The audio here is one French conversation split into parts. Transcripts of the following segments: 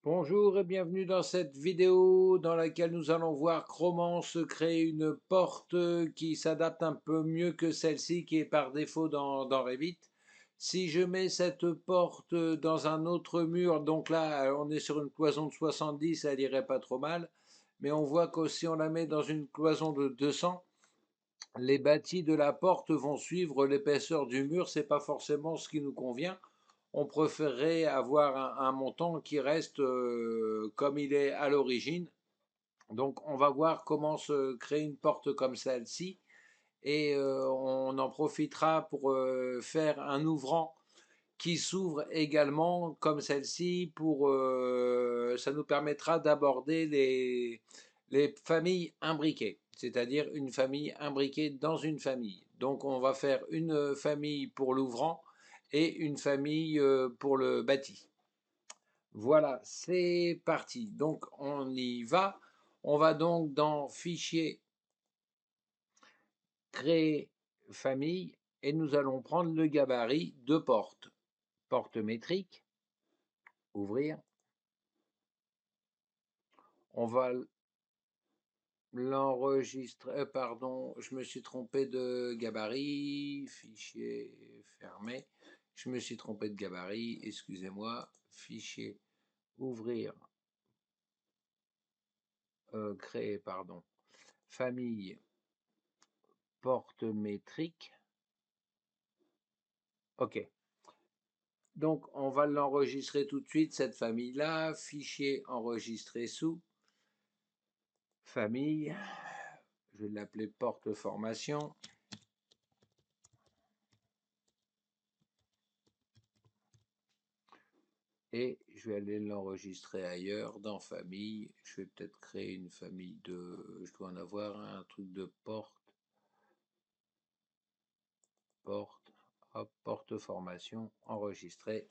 Bonjour et bienvenue dans cette vidéo dans laquelle nous allons voir comment se créer une porte qui s'adapte un peu mieux que celle-ci qui est par défaut dans Revit. Si je mets cette porte dans un autre mur, donc là on est sur une cloison de 70, elle irait pas trop mal, mais on voit que si on la met dans une cloison de 200, les bâtis de la porte vont suivre l'épaisseur du mur, c'est pas forcément ce qui nous convient. On préférerait avoir un montant qui reste comme il est à l'origine. Donc on va voir comment se créer une porte comme celle-ci et on en profitera pour faire un ouvrant qui s'ouvre également comme celle-ci pour ça nous permettra d'aborder les familles imbriquées, c'est-à-dire une famille imbriquée dans une famille. Donc on va faire une famille pour l'ouvrant et une famille pour le bâti. Voilà, c'est parti. Donc on y va. On va donc dans Fichier, Créer famille et nous allons prendre le gabarit de porte. Porte métrique, ouvrir. On va l'enregistrer, pardon, je me suis trompé de gabarit, fichier fermé, je me suis trompé de gabarit, excusez-moi, fichier, ouvrir, créer, pardon, famille, porte métrique, ok. Donc on va l'enregistrer tout de suite, cette famille-là, fichier enregistré sous, famille, je vais l'appeler porte formation. Et je vais aller l'enregistrer ailleurs, dans famille. Je vais peut-être créer une famille de... Je dois en avoir un truc de porte. Hop, porte formation, enregistré.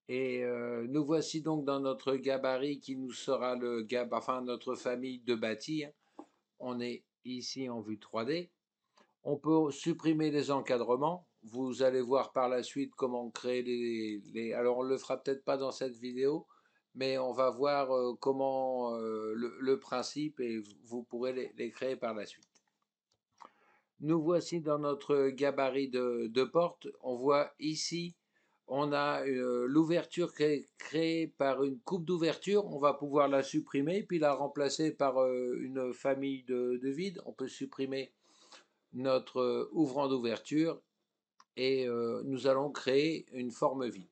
Et nous voici donc dans notre gabarit qui nous sera enfin notre famille de bâti. On est ici en vue 3D. On peut supprimer les encadrements. Vous allez voir par la suite comment créer Alors on ne le fera peut-être pas dans cette vidéo, mais on va voir comment le principe et vous pourrez les créer par la suite. Nous voici dans notre gabarit de porte. On voit ici, on a l'ouverture créée par une coupe d'ouverture. On va pouvoir la supprimer puis la remplacer par une famille de vides. On peut supprimer notre ouvrant d'ouverture et nous allons créer une forme vide.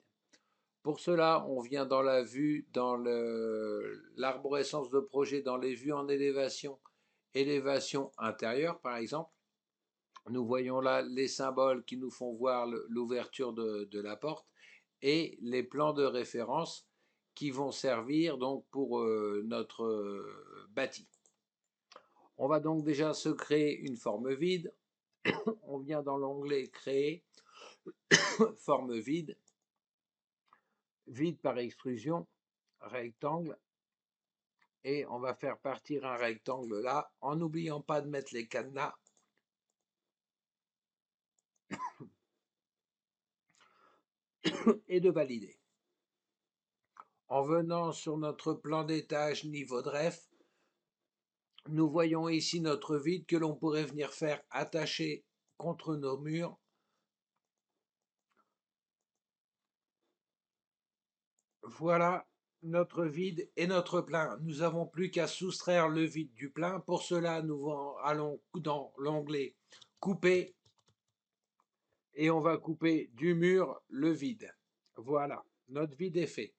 Pour cela, on vient dans la vue, dans l'arborescence de projet, dans les vues en élévation, élévation intérieure par exemple. Nous voyons là les symboles qui nous font voir l'ouverture de la porte et les plans de référence qui vont servir donc pour notre bâti. On va donc déjà se créer une forme vide. On vient dans l'onglet Créer, forme vide, vide par extrusion, rectangle, et on va faire partir un rectangle là, en n'oubliant pas de mettre les cadenas. Et de valider. En venant sur notre plan d'étage niveau de ref, nous voyons ici notre vide que l'on pourrait venir faire attacher contre nos murs. Voilà notre vide et notre plein. Nous n'avons plus qu'à soustraire le vide du plein. Pour cela, nous allons dans l'onglet Couper et on va couper du mur le vide. Voilà, notre vide est fait.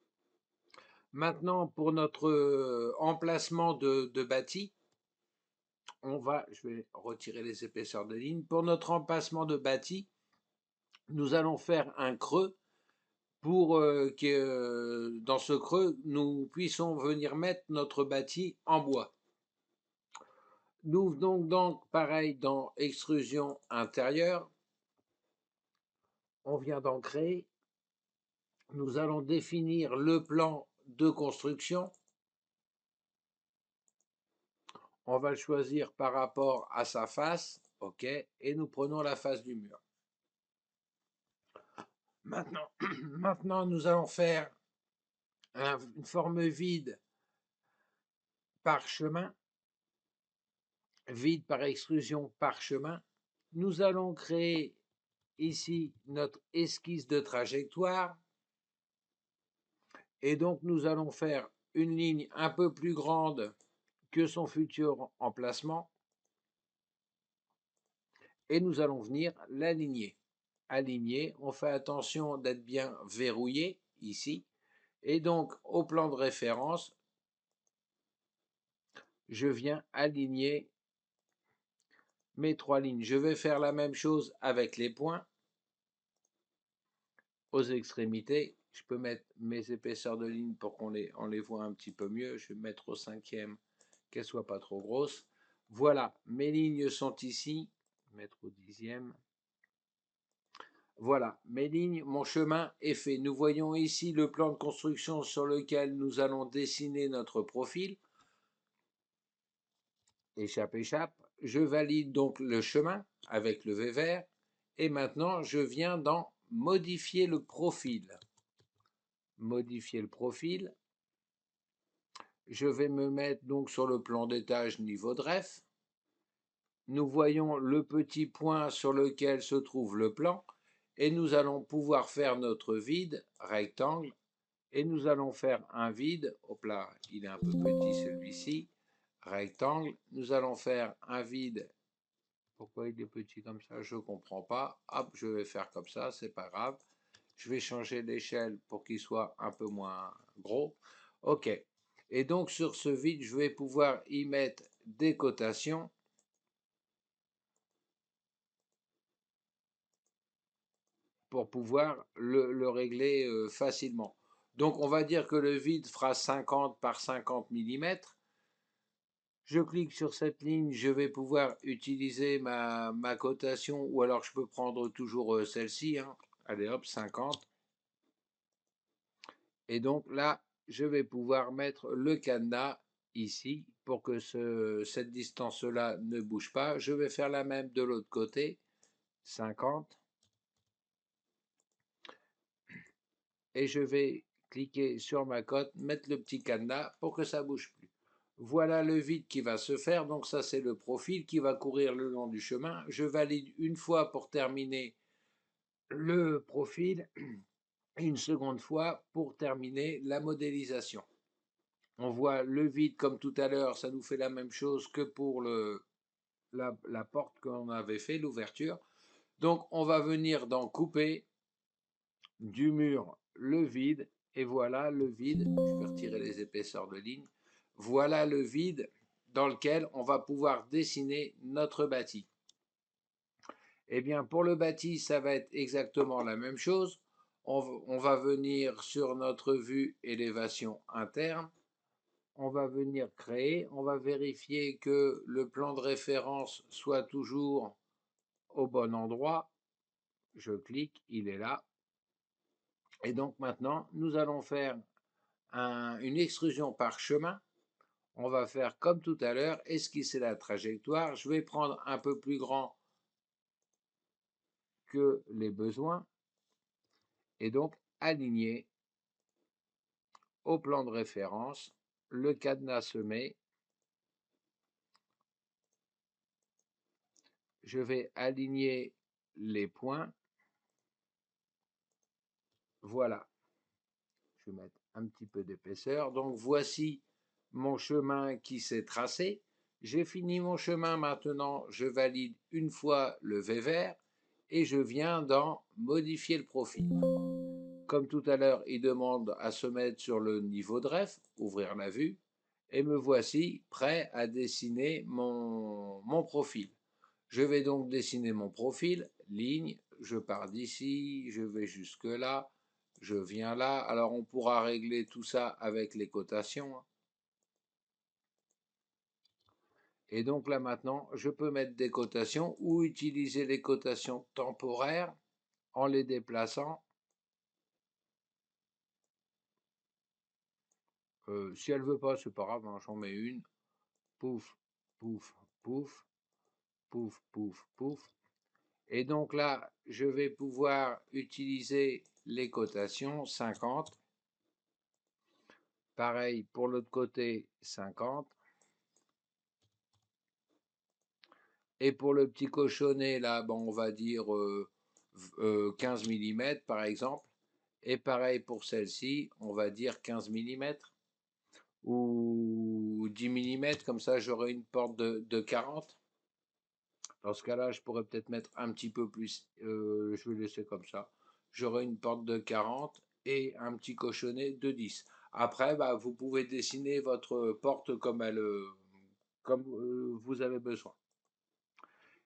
Maintenant, pour notre emplacement de bâti, je vais retirer les épaisseurs de ligne. Pour notre emplacement de bâti, nous allons faire un creux pour que dans ce creux, nous puissions venir mettre notre bâti en bois. Nous venons donc pareil dans extrusion intérieure. On vient d'en créer. Nous allons définir le plan de construction. On va le choisir par rapport à sa face, ok, et nous prenons la face du mur. Maintenant, maintenant nous allons faire une forme vide parchemin, vide par extrusion parchemin. Nous allons créer ici notre esquisse de trajectoire. Et donc nous allons faire une ligne un peu plus grande que son futur emplacement. Et nous allons venir l'aligner. Aligner, on fait attention d'être bien verrouillé ici. Et donc au plan de référence, je viens aligner mes trois lignes. Je vais faire la même chose avec les points aux extrémités. Je peux mettre mes épaisseurs de ligne pour qu'on les voit un petit peu mieux. Je vais mettre au 5e, qu'elles ne soient pas trop grosses. Voilà, mes lignes sont ici. Mettre au 10e. Voilà, mes lignes, mon chemin est fait. Nous voyons ici le plan de construction sur lequel nous allons dessiner notre profil. Échappe, échappe. Je valide donc le chemin avec le V vert. Et maintenant, je viens dans modifier le profil. Modifier le profil. Je vais me mettre donc sur le plan d'étage niveau de ref. Nous voyons le petit point sur lequel se trouve le plan. Et nous allons pouvoir faire notre vide rectangle. Et nous allons faire un vide. Hop là, il est un peu petit celui-ci. Rectangle. Nous allons faire un vide. Pourquoi il est petit comme ça? Je ne comprends pas. Hop, je vais faire comme ça, c'est pas grave. Je vais changer l'échelle pour qu'il soit un peu moins gros. Ok. Et donc sur ce vide, je vais pouvoir y mettre des cotations. Pour pouvoir le régler facilement. Donc on va dire que le vide fera 50 par 50 mm. Je clique sur cette ligne, je vais pouvoir utiliser ma cotation, ou alors je peux prendre toujours celle-ci. Hein. Allez hop, 50. Et donc là, je vais pouvoir mettre le cadenas ici pour que cette distance-là ne bouge pas. Je vais faire la même de l'autre côté, 50. Et je vais cliquer sur ma cote, mettre le petit cadenas pour que ça ne bouge plus. Voilà le vide qui va se faire, donc ça c'est le profil qui va courir le long du chemin. Je valide une fois pour terminer le profil, une seconde fois pour terminer la modélisation. On voit le vide comme tout à l'heure, ça nous fait la même chose que pour la porte qu'on avait fait, l'ouverture. Donc on va venir dans couper du mur le vide, et voilà le vide. Je vais retirer les épaisseurs de ligne. Voilà le vide dans lequel on va pouvoir dessiner notre bâti. Eh bien, pour le bâti, ça va être exactement la même chose. On va venir sur notre vue élévation interne. On va venir créer. On va vérifier que le plan de référence soit toujours au bon endroit. Je clique, il est là. Et donc maintenant, nous allons faire une extrusion par chemin. On va faire comme tout à l'heure, esquisser la trajectoire. Je vais prendre un peu plus grand que les besoins et donc aligner au plan de référence. Le cadenas se met. Je vais aligner les points. Voilà. Je vais mettre un petit peu d'épaisseur. Donc voici mon chemin qui s'est tracé. J'ai fini mon chemin maintenant. Je valide une fois le V vert et je viens dans modifier le profil. Comme tout à l'heure, il demande à se mettre sur le niveau de ref, ouvrir la vue, et me voici prêt à dessiner mon profil. Je vais donc dessiner mon profil, ligne, je pars d'ici, je vais jusque là, je viens là. Alors on pourra régler tout ça avec les cotations. Et donc là maintenant, je peux mettre des cotations ou utiliser les cotations temporaires en les déplaçant. Si elle veut pas, c'est pas grave, hein, j'en mets une. Pouf, pouf, pouf, pouf, pouf, pouf. Et donc là, je vais pouvoir utiliser les cotations 50. Pareil pour l'autre côté, 50. Et pour le petit cochonnet, là, bon, on va dire 15 mm par exemple. Et pareil pour celle-ci, on va dire 15 mm ou 10 mm, comme ça j'aurai une porte de 40. Dans ce cas-là, je pourrais peut-être mettre un petit peu plus, je vais laisser comme ça. J'aurai une porte de 40 et un petit cochonnet de 10. Après, bah, vous pouvez dessiner votre porte comme vous avez besoin.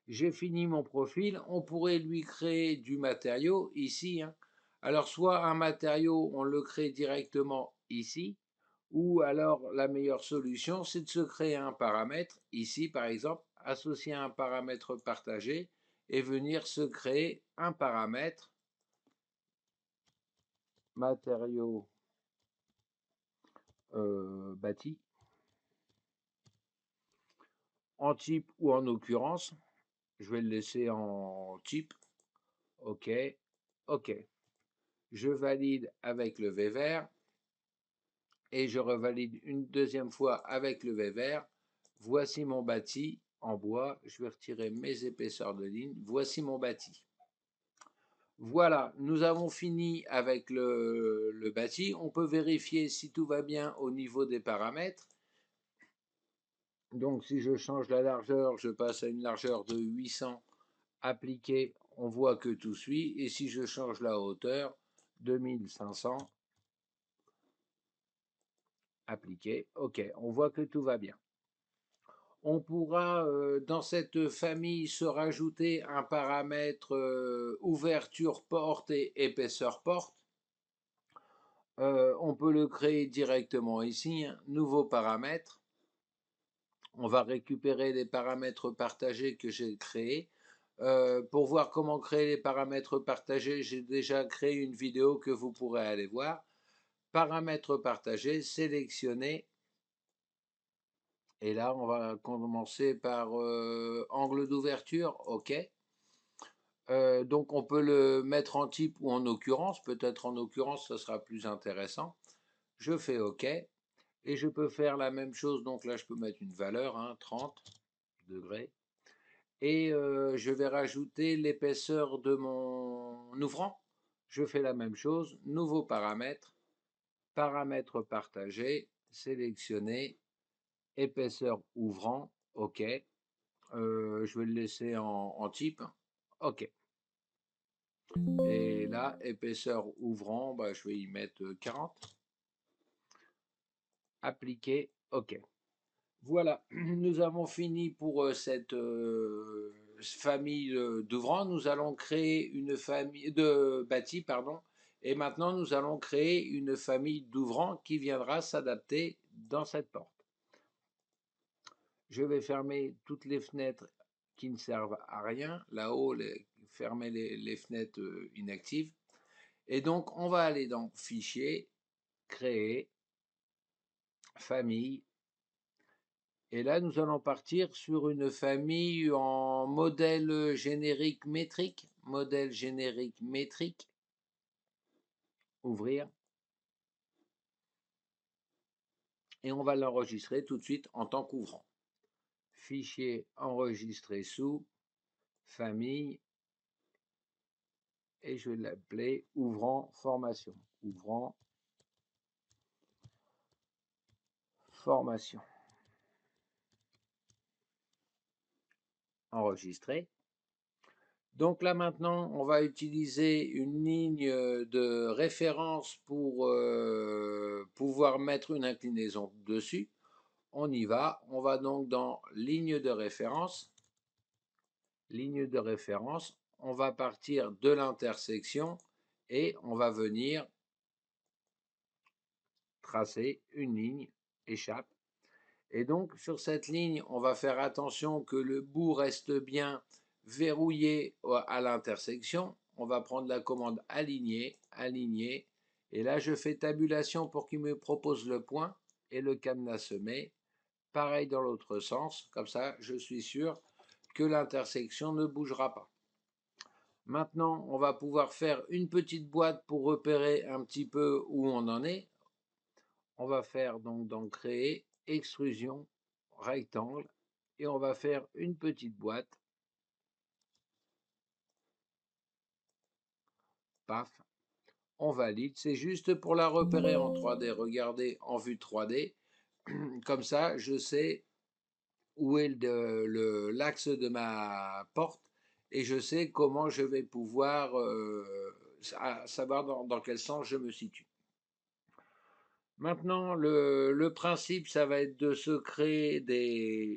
J'ai fini mon profil, on pourrait lui créer du matériau ici, hein. Alors soit un matériau, on le crée directement ici, ou alors la meilleure solution, c'est de se créer un paramètre, ici par exemple, associer un paramètre partagé et venir se créer un paramètre matériau bâti, en type ou en occurrence. Je vais le laisser en type. OK, OK. Je valide avec le V vert et je revalide une deuxième fois avec le V vert. Voici mon bâti en bois. Je vais retirer mes épaisseurs de ligne. Voici mon bâti. Voilà, nous avons fini avec le bâti. On peut vérifier si tout va bien au niveau des paramètres. Donc si je change la largeur, je passe à une largeur de 800. Appliqué, on voit que tout suit. Et si je change la hauteur, 2500. Appliqué, OK, on voit que tout va bien. On pourra dans cette famille se rajouter un paramètre ouverture porte et épaisseur porte. On peut le créer directement ici, hein. Nouveau paramètre. On va récupérer les paramètres partagés que j'ai créés. Pour voir comment créer les paramètres partagés, j'ai déjà créé une vidéo que vous pourrez aller voir. Paramètres partagés, sélectionner. Et là, on va commencer par angle d'ouverture, OK. Donc on peut le mettre en type ou en occurrence, peut-être en occurrence, ça sera plus intéressant. Je fais OK, et je peux faire la même chose, donc là je peux mettre une valeur, hein, 30 degrés, et je vais rajouter l'épaisseur de mon ouvrant. Je fais la même chose, nouveau paramètre, paramètre partagé, sélectionner, épaisseur ouvrant, OK. Je vais le laisser en type, OK. Et là, épaisseur ouvrant, bah, je vais y mettre 40. Appliquer, OK. Voilà, nous avons fini pour cette famille d'ouvrants. Nous allons créer une famille de bâti, pardon. Et maintenant, nous allons créer une famille d'ouvrants qui viendra s'adapter dans cette porte. Je vais fermer toutes les fenêtres qui ne servent à rien. Là-haut, fermer les fenêtres inactives. Et donc, on va aller dans Fichier, Créer, Famille. Et là, nous allons partir sur une famille en modèle générique métrique. Modèle générique métrique. Ouvrir. Et on va l'enregistrer tout de suite en tant qu'ouvrant. Fichier enregistré sous Famille. Et je vais l'appeler Ouvrant Formation. Ouvrant Formation. Enregistré. Donc là maintenant, on va utiliser une ligne de référence pour pouvoir mettre une inclinaison dessus. On y va. On va donc dans ligne de référence. Ligne de référence. On va partir de l'intersection et on va venir tracer une ligne échappe. Et donc sur cette ligne, on va faire attention que le bout reste bien verrouillé à l'intersection. On va prendre la commande aligner, aligner. Et là, je fais tabulation pour qu'il me propose le point et le cadenas se met. pareil dans l'autre sens, comme ça je suis sûr que l'intersection ne bougera pas. Maintenant, on va pouvoir faire une petite boîte pour repérer un petit peu où on en est. On va faire donc dans créer, extrusion, rectangle, et on va faire une petite boîte. Paf, on valide. C'est juste pour la repérer en 3D. Regardez en vue 3D. Comme ça, je sais où est l'axe de ma porte et je sais comment je vais pouvoir savoir dans quel sens je me situe. Maintenant, le principe, ça va être de se créer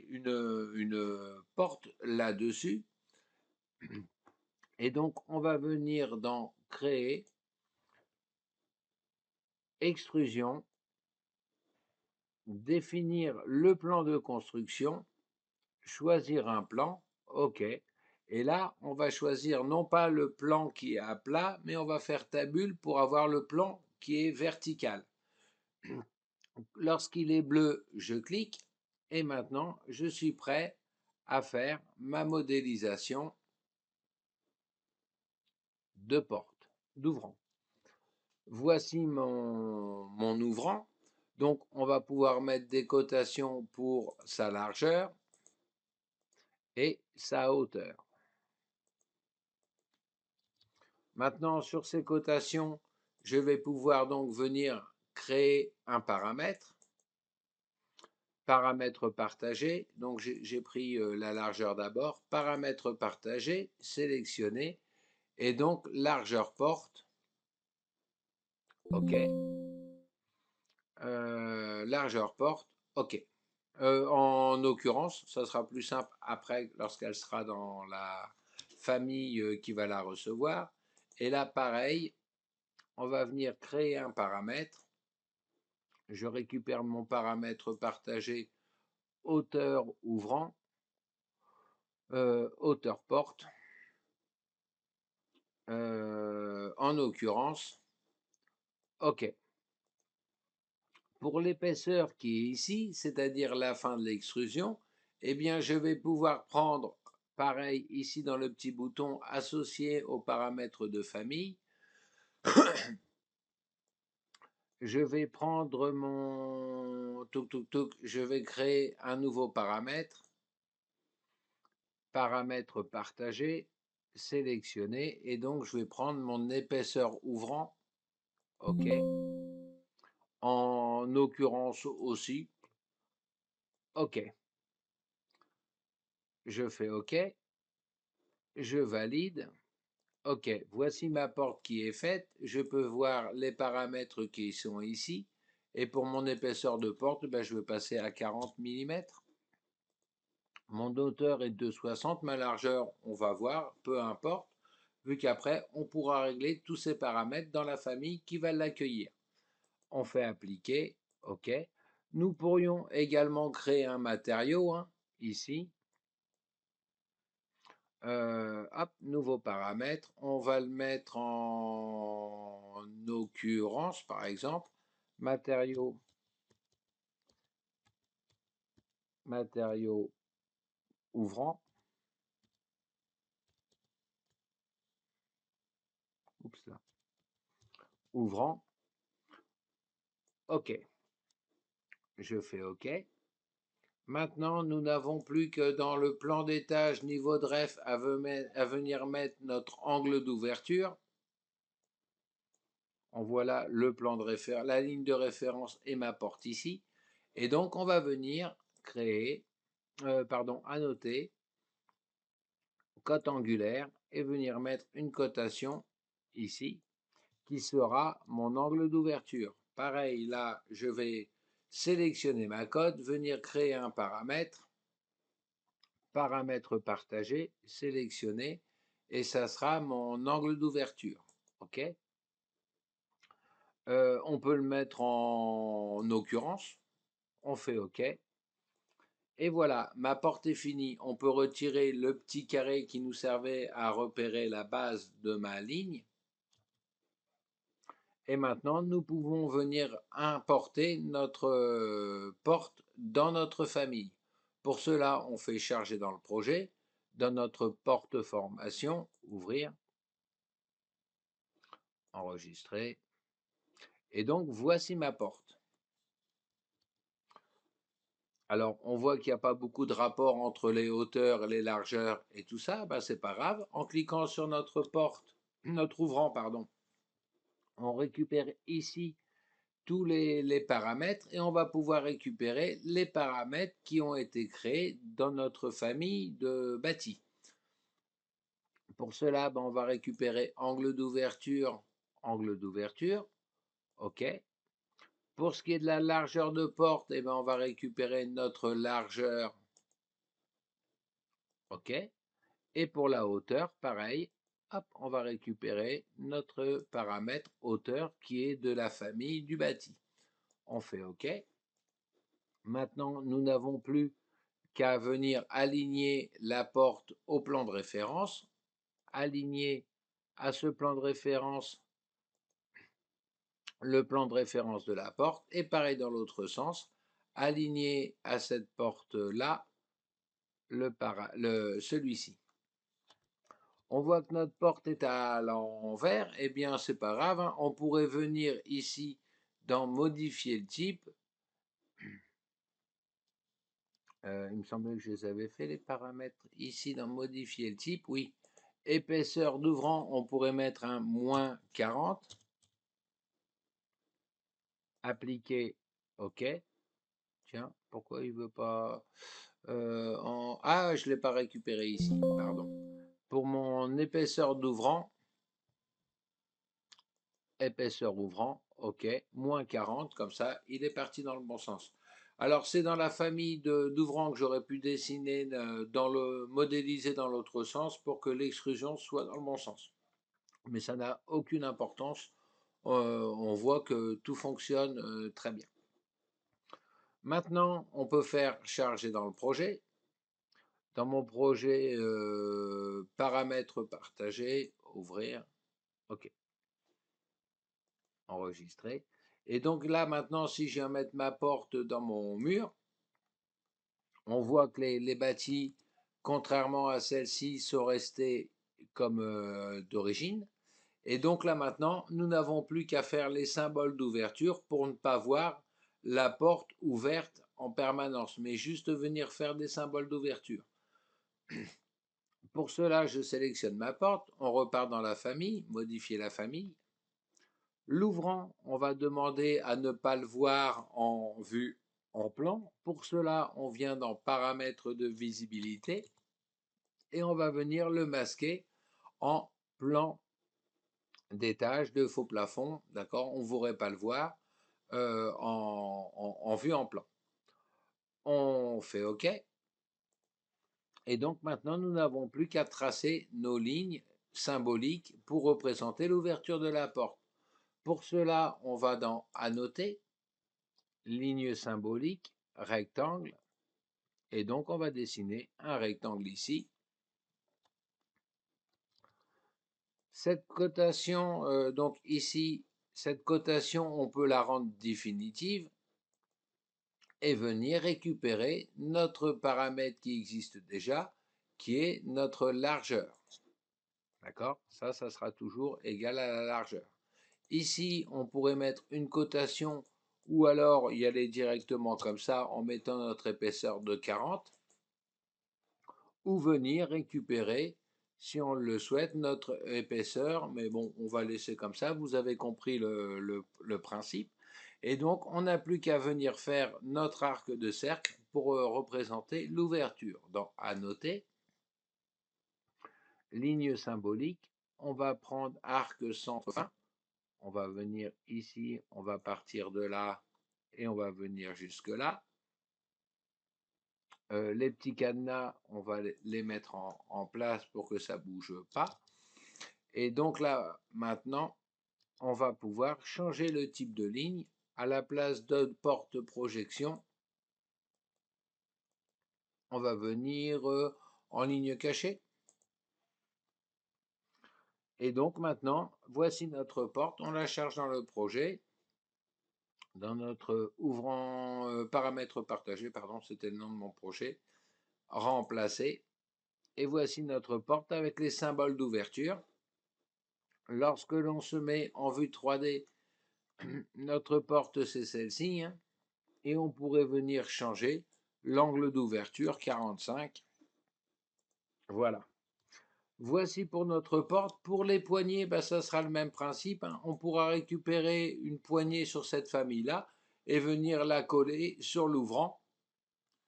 une porte là-dessus. Et donc, on va venir dans Créer, Extrusion, définir le plan de construction, choisir un plan, OK. Et là, on va choisir non pas le plan qui est à plat, mais on va faire tabule pour avoir le plan qui est vertical. Lorsqu'il est bleu, je clique et maintenant, je suis prêt à faire ma modélisation de porte, d'ouvrant. Voici mon ouvrant. Donc, on va pouvoir mettre des cotations pour sa largeur et sa hauteur. Maintenant, sur ces cotations, je vais pouvoir donc venir créer un paramètre. Paramètre partagé, donc j'ai pris la largeur d'abord, paramètre partagé, sélectionné, et donc largeur porte, OK, largeur porte, OK. En occurrence, ça sera plus simple après lorsqu'elle sera dans la famille qui va la recevoir. Et là, pareil, on va venir créer un paramètre. Je récupère mon paramètre partagé hauteur ouvrant, hauteur porte, en l'occurrence, OK. Pour l'épaisseur qui est ici, c'est-à-dire la fin de l'extrusion, eh bien je vais pouvoir prendre, pareil ici dans le petit bouton associé aux paramètres de famille, je vais prendre mon je vais créer un nouveau paramètre, paramètre partagé, sélectionné, et donc je vais prendre mon épaisseur ouvrant, OK, en occurrence aussi, OK. Je fais OK, je valide, OK. Voici ma porte qui est faite, je peux voir les paramètres qui sont ici, et pour mon épaisseur de porte, ben, je vais passer à 40 mm. Mon hauteur est de 60, ma largeur, on va voir, peu importe, vu qu'après, on pourra régler tous ces paramètres dans la famille qui va l'accueillir. On fait appliquer, OK. Nous pourrions également créer un matériau, ici. Hop, nouveau paramètre. On va le mettre en occurrence, par exemple, matériaux, matériaux ouvrant. Oups là. Ouvrant. OK. Je fais OK. Maintenant, nous n'avons plus que dans le plan d'étage niveau de ref à venir mettre notre angle d'ouverture. On voit là le plan de référence, la ligne de référence et ma porte ici. Et donc, on va venir créer, annoter cote angulaire et venir mettre une cotation ici qui sera mon angle d'ouverture. Pareil, là, je vais sélectionner ma cote, venir créer un paramètre, paramètre partagé, sélectionner, et ça sera mon angle d'ouverture. OK. On peut le mettre en occurrence. On fait OK. Et voilà, ma porte est finie. On peut retirer le petit carré qui nous servait à repérer la base de ma ligne. Et maintenant, nous pouvons venir importer notre porte dans notre famille. Pour cela, on fait charger dans le projet, dans notre porte formation, ouvrir, enregistrer. Et donc, voici ma porte. Alors, on voit qu'il n'y a pas beaucoup de rapport entre les hauteurs, les largeurs et tout ça. Ben, c'est pas grave. En cliquant sur notre porte, notre ouvrant, pardon, on récupère ici tous les paramètres et on va pouvoir récupérer les paramètres qui ont été créés dans notre famille de bâti. Pour cela, ben, on va récupérer angle d'ouverture, OK. Pour ce qui est de la largeur de porte, eh ben, on va récupérer notre largeur, OK. Et pour la hauteur, pareil, hop, on va récupérer notre paramètre hauteur qui est de la famille du bâti. On fait OK. Maintenant, nous n'avons plus qu'à venir aligner la porte au plan de référence, aligner à ce plan de référence le plan de référence de la porte, et pareil dans l'autre sens, aligner à cette porte-là celui-ci. On voit que notre porte est à l'envers, eh bien c'est pas grave, hein. On pourrait venir ici dans modifier le type. Il me semblait que je les avais fait les paramètres ici dans modifier le type, oui. Épaisseur d'ouvrant, on pourrait mettre un moins 40. Appliquer, OK. Tiens, pourquoi il veut pas Ah, je ne l'ai pas récupéré ici, pardon. Pour mon épaisseur d'ouvrant, épaisseur ouvrant, OK, moins 40, comme ça, il est parti dans le bon sens. Alors, c'est dans la famille d'ouvrants que j'aurais pu dessiner, modéliser dans l'autre sens pour que l'extrusion soit dans le bon sens. Mais ça n'a aucune importance. On voit que tout fonctionne très bien. Maintenant, on peut faire charger dans le projet. Dans mon projet, paramètres partagés, ouvrir, OK, enregistrer. Et donc là, maintenant, si je viens mettre ma porte dans mon mur, on voit que les bâtis, contrairement à celle-ci, sont restés comme d'origine. Et donc là, maintenant, nous n'avons plus qu'à faire les symboles d'ouverture pour ne pas voir la porte ouverte en permanence, mais juste venir faire des symboles d'ouverture. Pour cela, je sélectionne ma porte, on repart dans la famille, modifier la famille. L'ouvrant, on va demander à ne pas le voir en vue en plan. Pour cela, on vient dans paramètres de visibilité et on va venir le masquer en plan d'étage de faux plafond, d'accord. On ne pourrait pas le voir en vue en plan. On fait OK. Et donc maintenant, nous n'avons plus qu'à tracer nos lignes symboliques pour représenter l'ouverture de la porte. Pour cela, on va dans Annoter, ligne symbolique, rectangle, et donc on va dessiner un rectangle ici. Cette cotation, donc ici, cette cotation, on peut la rendre définitive et venir récupérer notre paramètre qui existe déjà, qui est notre largeur. D'accord? Ça sera toujours égal à la largeur. Ici, on pourrait mettre une cotation ou alors y aller directement comme ça en mettant notre épaisseur de 40 ou venir récupérer, si on le souhaite, notre épaisseur. Mais bon, on va laisser comme ça. Vous avez compris le principe. Et donc, on n'a plus qu'à venir faire notre arc de cercle pour représenter l'ouverture. Dans Annoter, ligne symbolique, on va prendre arc centre fin. On va venir ici, on va partir de là et on va venir jusque là. Les petits cadenas, on va les mettre en place pour que ça ne bouge pas. Et donc là, maintenant, on va pouvoir changer le type de ligne. À la place de porte projection, on va venir en ligne cachée. Et donc maintenant, voici notre porte. On la charge dans le projet. dans notre ouvrant paramètres partagés, pardon, c'était le nom de mon projet, remplacer. Et voici notre porte avec les symboles d'ouverture. Lorsque l'on se met en vue 3D, notre porte c'est celle-ci, hein, et on pourrait venir changer l'angle d'ouverture 45. Voilà. Voici pour notre porte. Pour les poignées, ben, ça sera le même principe, hein. On pourra récupérer une poignée sur cette famille-là et venir la coller sur l'ouvrant.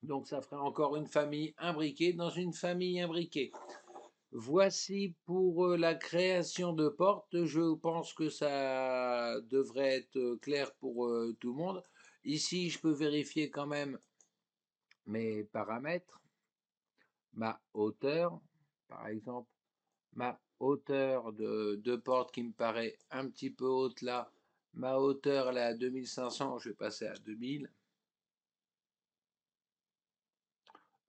Donc ça ferait encore une famille imbriquée dans une famille imbriquée. Voici pour la création de portes. Je pense que ça devrait être clair pour tout le monde. Ici, je peux vérifier quand même mes paramètres. Ma hauteur, par exemple, ma hauteur de porte qui me paraît un petit peu haute là. Ma hauteur là à 2500, je vais passer à 2000.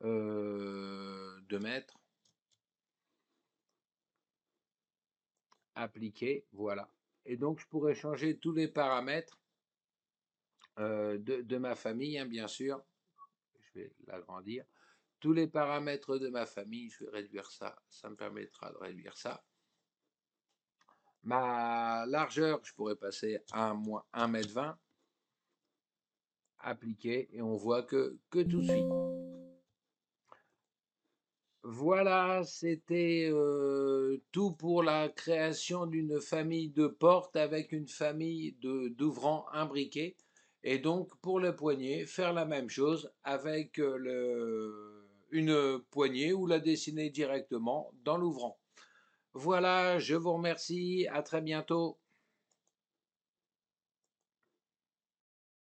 2 mètres. Appliquer, voilà. Et donc je pourrais changer tous les paramètres de ma famille, hein, bien sûr. Je vais l'agrandir. Tous les paramètres de ma famille, je vais réduire ça. Ça me permettra de réduire ça. Ma largeur, je pourrais passer à moins 1,20 m. Appliquer et on voit que tout suit. Voilà, c'était tout pour la création d'une famille de portes avec une famille d'ouvrants imbriqués. Et donc, pour le poignet, faire la même chose avec une poignée ou la dessiner directement dans l'ouvrant. Voilà, je vous remercie, à très bientôt.